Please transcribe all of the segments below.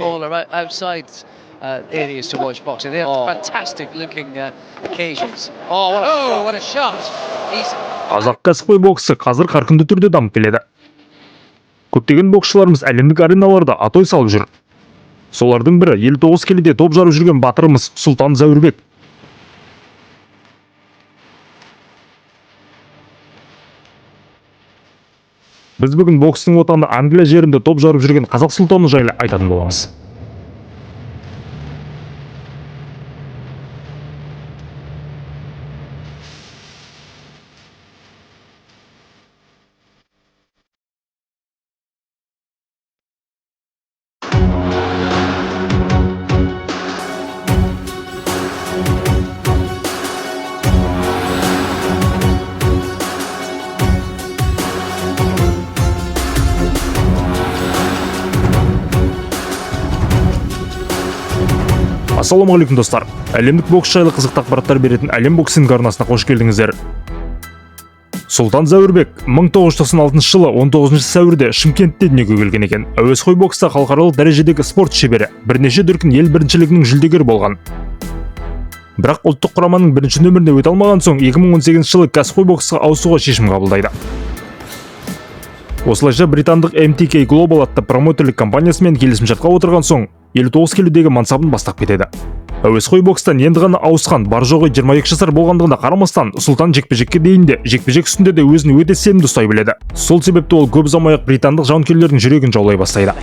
All are outside areas to watch boxing. They're fantastic looking occasions. What a shot! Қазақ кәсіпқой боксы қазір қарқынды түрде дамып келеді. Көптеген боксшыларымыз әлемдік ареналарда атой салып жүр. Солардың бірі 59 келіде топ жарып жүрген батырымыз Сұлтан Зәурбек. Біз бүгін бокстың отаны Англия жерінде топ жарып жүрген қазақ сұлтаны жайлы айтатын боламыз. Ассалаумағалейкум достар. Әлемдік бокс жайлы қызықты ақпараттар беретін Әлем боксинг арнасына қош келдіңіздер. Сұлтан Зәурбек 1996 жылы 19 сәуірде Шымкентте дүниеге келген екен. Әуесқой бокста халықаралық дәрежедегі спорт шебері, бірнеше дүркін ел біріншілігінің жүлдегері болған. Бірақ ұлттық құраманың бірінші нөміріне өте алмаған соң 2018 жылы кәсіпқой боксқа ауысуға шешім қабылдайды. Осылайша британдық MTK Global атты промоутерлік компаниясымен келісімшартқа отырған соң 59 келідегі мансабын бастап кетеді. Әуесқой бокстан енді ғана ауысқан, бар жоғы 22 жасар болғандығына қарамастан, Сұлтан жекпе-жекке дейін де, жекпе-жек үстінде де өзін өте сенімді ұстай біледі. Сол себепті ол көп ұзамай-ақ британдық жауынгерлердің жүрегін жаулай бастайды.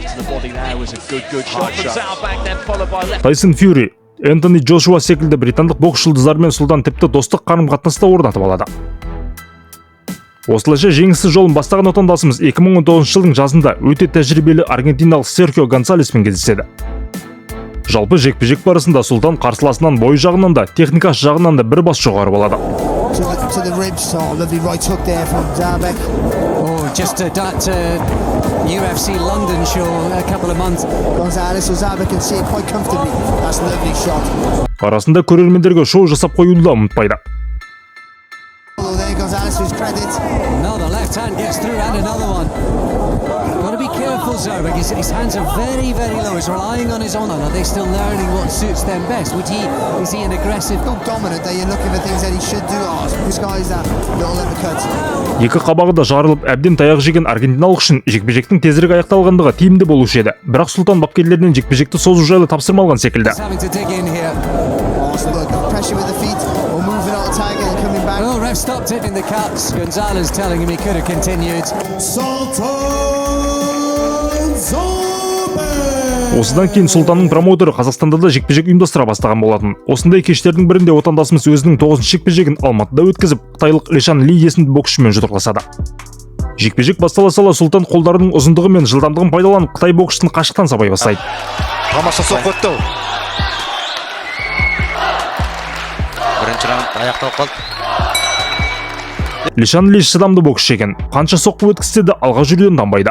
Тайсон Фьюри, Энтони Джошуа секілді британдық бокс жұлдыздарымен Сұлтан тіпті достық қарым-қатынаста орнатып алады. Осылайша жеңісті жолын бастаған отандасымыз 2019 жылдың жазында өте тәжірибелі аргентиналық Серхио Гонсалеспен кездеседі. Жалпы жекпе-жек барысында Сұлтан қарсыласынан бой жағынан да, техника жағынан да бір бас жоғары болады. Арасында көрермендерге шоу жасап қоюды да ұмытпайды. No, the left hand gets through and another one. Got to be careful, Zəurbək. His hands are very, very low. He's relying on his honor. Are they still learning what suits them best? Is he an aggressive? Not dominant. They're looking for things that he should do. This guy's that little uppercut. Екі қабағы да жарылып, әбден таяқ жеген аргентиналық үшін жекпе-жектің тезірек аяқталғандығы тиімді болушы еді. Бірақ Сұлтан бапкерлерінен жекпе-жекті созу жайлы тапсырма алған секілді. Oh, ref stopped it in the cuts. Gonzalez telling him he could have continued. Осыдан кейін Сұлтанның промоутері Қазақстанда да жекпе-жек ұйымдастыра бастаған болатын. Осындай кештердің бірінде отандасымыз өзінің 9-шы жекпе-жегін Алматыда өткізіп, қытайлық Лишан Ли есімді боксшымен жұдырықтасады. Жекпе-жек бастала сала Сұлтан қолдарының ұзындығы мен жылдамдығын пайдаланып, Қытай боксшысын қашықтан сабай бастайды. Тамаша соққы өтті. Бірінші раунд аяқталып қалды. Лишан Ли шыдамды боксшы екен. Қанша соққы өткізсе де алға жүруден танбайды.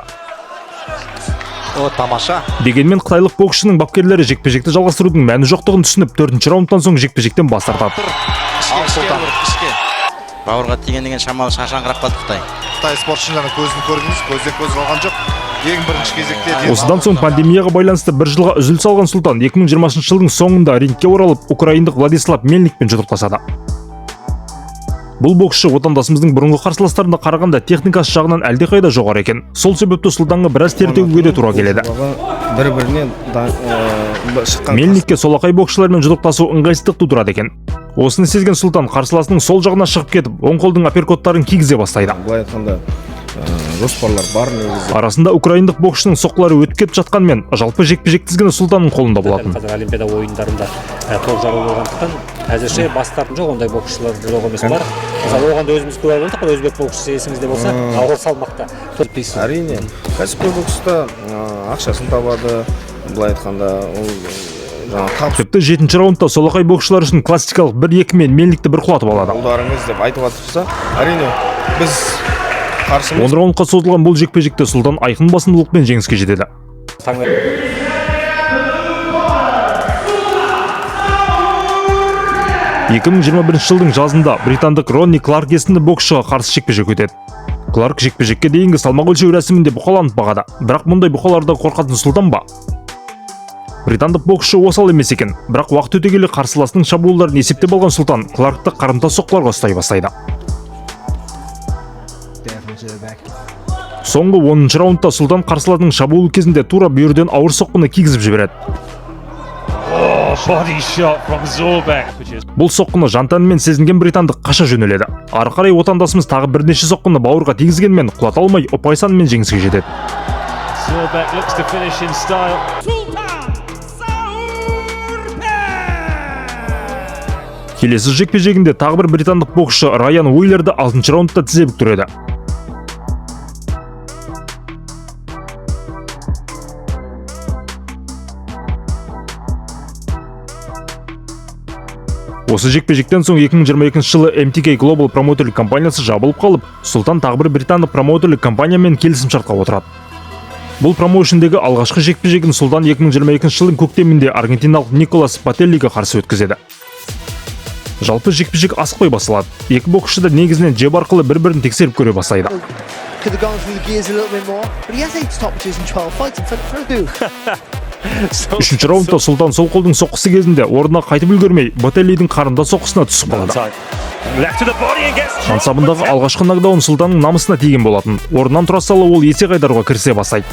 Тамаша. Дегенмен қытайлық боксшының бапкерлері жекпе-жекті жалғастырудың мәні жоқтығын түсініп, 4-ші раундтан соң жекпе-жектен бас тартады. Бауырға тигендеген шамалы шашаңқырап қалды Қытай. Қытай спортшыларының көзін көрдіңіз, көзден көз қалған жоқ. Ең бірінші кезекте. Осыдан соң пандемияға байланысты бір жылға үзіліс алған Сұлтан 2020 жылдың соңында рингке оралып, украиндық Владислав Мельникпен жұдырықтасады. Бұл боксшы отандасымыздың бұрынғы қарсыластарына қарағанда техникасы жағынан әлдеқайда жоғары екен. Сол себепті Сұлтанға біраз тертегуге де тура келеді. Бір-бірінен Мельникке солақай боксшылармен жұдырықтасу ыңғайсыздық тудырады екен. Осыны сезген Сұлтан қарсыласының сол жағына шығып кетіп, оң қолдың апперкоттарын кигізе бастайды. Былай айтқанда жоспарлар бар негізі. Арасында украиндық боксшының соққылары өтіп кетіп жатқанмен, жалпы жекпе-жек тізгіні Сұлтанның қолында болатын. Қазір Олимпиада ойындарында топ жару болғандықтан, әзірше бас тартым жоқ, ондай боксшылар жоқ емес бар. Мысалы, оған да өзіміз куә болдық, өзбек боксшысы есіңізде болса, ауыр салмақта. Әрине, кәсіпқой бокста ақшасын табады, былай айтқанда ол Тіпті 7-ші раундта солақай боксшылар үшін классикалық 1-2 мен Мельникті бір құлатып алады. Ұлдарыңыз деп айтып жатырса, әрине, біз 10 раундқа созылған бұл жекпе-жекте Сұлтан айқын басымдылықпен жеңіске жетеді. 2021 жылдың жазында британдық Ронни Кларк есімді боксшыға қарсы жекпе-жек өтеді. Кларк жекпе-жекке дейінгі салмақ өлшеу рәсімінде бұқаланып бағады. Бірақ мұндай бұқаларда қорқатын Сұлтан ба? Британдық боксшы осал емес екен, бірақ уақыт өте келе қарсыласының шабуылдарын есептеп алған Сұлтан Кларкты қарымта соққыларға ұстай бастайды. Соңғы 10-шы раундта Сұлтан қарсыласының шабуылы кезінде тура бүйірден ауыр соққыны кигізіп жібереді. Бұл соққыны жан-тәнімен сезінген британдық қаша жөнеледі. Ары қарай отандасымыз тағы бірнеше соққыны бауырға тигізгенмен құлата алмай ұпай санымен жеңіске жетеді. Келесі жекпе-жегінде тағы бір британдық боксшы Райан Уиллерді 6-шы раундта тізе бүктіреді. Осы жекпе-жектен соң 2022 жылы MTK Global промоутерлік компаниясы жабылып қалып, Сұлтан тағы бір британдық промоутерлік компаниямен келісім-шартқа отырады. Бұл промоушндегі алғашқы жекпе-жегін Сұлтан 2022 жылдың көктемінде аргентиналық Николас Пателлиге қарсы өткізеді. Жалпы жекпе-жек асықпай басылады. Екі боксшы да негізінен жеп арқылы бір-бірін тексеріп көре бастайды. Үшінші раундта Сұлтан сол қолдың соққысы кезінде орнына қайтып үлгермей, Пателлидің қарымта соққысына түсіп қалады. Мансабындағы алғашқы нокдаун Сұлтанның намысына тиген болатын. Орнынан тұра сала ол есе қайдаруға кірісе бастайды.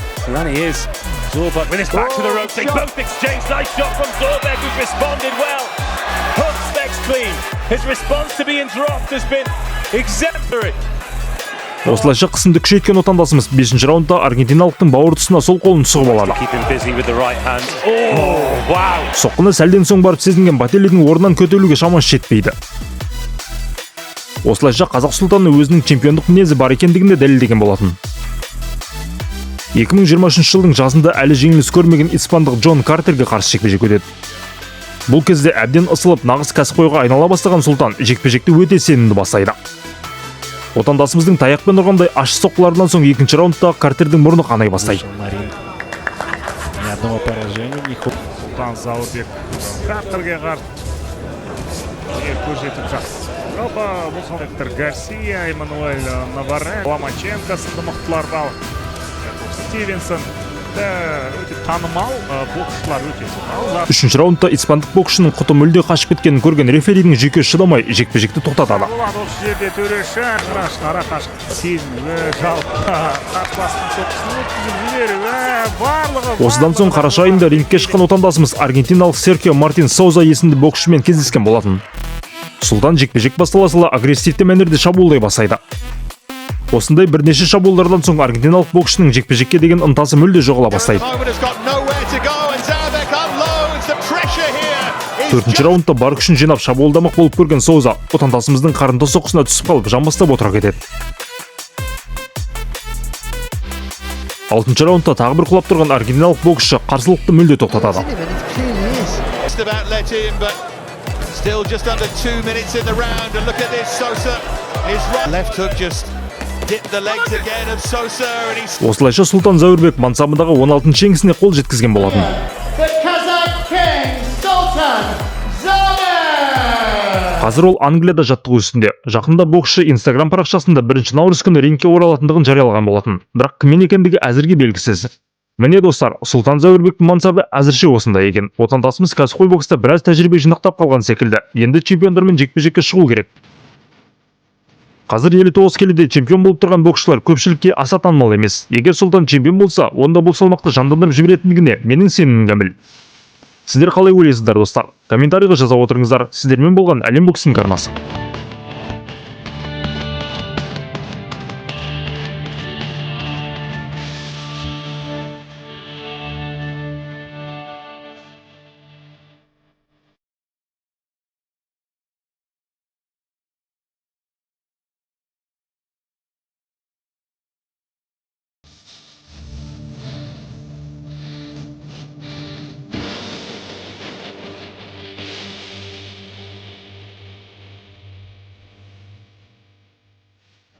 Осылайша қысымды күшейткен отандасымыз 5-ші раундта аргентиналықтың бауыр тұсына сол қолын сұғып алады. Соққыны сәлден соң барып сезінген Пателлидің орнынан көтерілуге шамасы жетпейді. Осылайша қазақ Сұлтаны өзінің чемпиондық мінезі бар екендігінде дәлелдеген болатын. 2023 жылдың жазында әлі жеңіліс көрмеген испандық Джон Картерге қарсы жекпе-жек өтеді. Бұл кезде әбден ысылып, нағыз кәсіпқойға айнала бастаған Сұлтан жекпе-жекті өте сенімді бастайды. Отандасымыздың таяқпен ұрғандай ащы соққыларынан соң 2-ші раундта Картердің мұрны қанай бастайды. Сұлтан Зауырбек Картерге қарсы көрсетіп жатыр. Жалпы бұл Хектор Гарсия, Эммануэль Наварен, Ломаченко сынды мықтылар бар. Стивенсон өте танымал боксшылар өте. 3-ші раундта испандық боксшының құты мүлде қашып кеткенін көрген реферидің жүйке шыдамай жекпе-жекті тоқтатады. Осы жерде төреші ара қашып сезінуі, жалпы қарсыластың соққысын өткізіп жіберуі, барлығы. Осыдан соң қараша айында рингке шыққан отандасымыз аргентиналық Серхио Мартин Сауза есімді боксшымен кездескен болатын. Сұлтан жекпе-жек бастала сала агрессивті мәнерде шабуылдай бастайды. Осындай бірнеше шабуылдардан соң аргентиналық боксшының жекпе-жекке деген ынтасы мүлде жоғала бастайды. 4-ші раундта бар күшін жинап шабуылдамақ болып көрген Сауза отандасымыздың қарымта соққысына түсіп қалып жамбастап отыра кетеді. 6-ші раундта тағы бір құлап тұрған аргентиналық боксшы қарсылықты мүлде тоқтатады. Осылайша Сұлтан Зауырбек мансабындағы 16-шы жеңісіне қол жеткізген болатын. Қазір ол Англияда жаттығу үстінде. Жақында боксшы Instagram парақшасында 1 наурыз күні рингке оралатындығын жариялаған болатын. Бірақ кіммен екендігі әзірге белгісіз. Міне достар, Сұлтан Зауырбектің мансабы әзірше осындай екен. Отандасымыз кәсіпқой бокста біраз тәжірибе жинақтап қалған секілді. Енді чемпиондармен жекпе-жекке шығу керек. Қазір 59 келіде чемпион болып тұрған боксшылар көпшілікке аса танымал емес. Егер Сұлтан чемпион болса, онда бұл салмақты жандандырып жіберетіндігіне менің сенімім кәміл. Сіздер қалай ойлайсыздар достар? Комментарийға жаза отырыңыздар. Сіздермен болған әлем боксинг арнасы.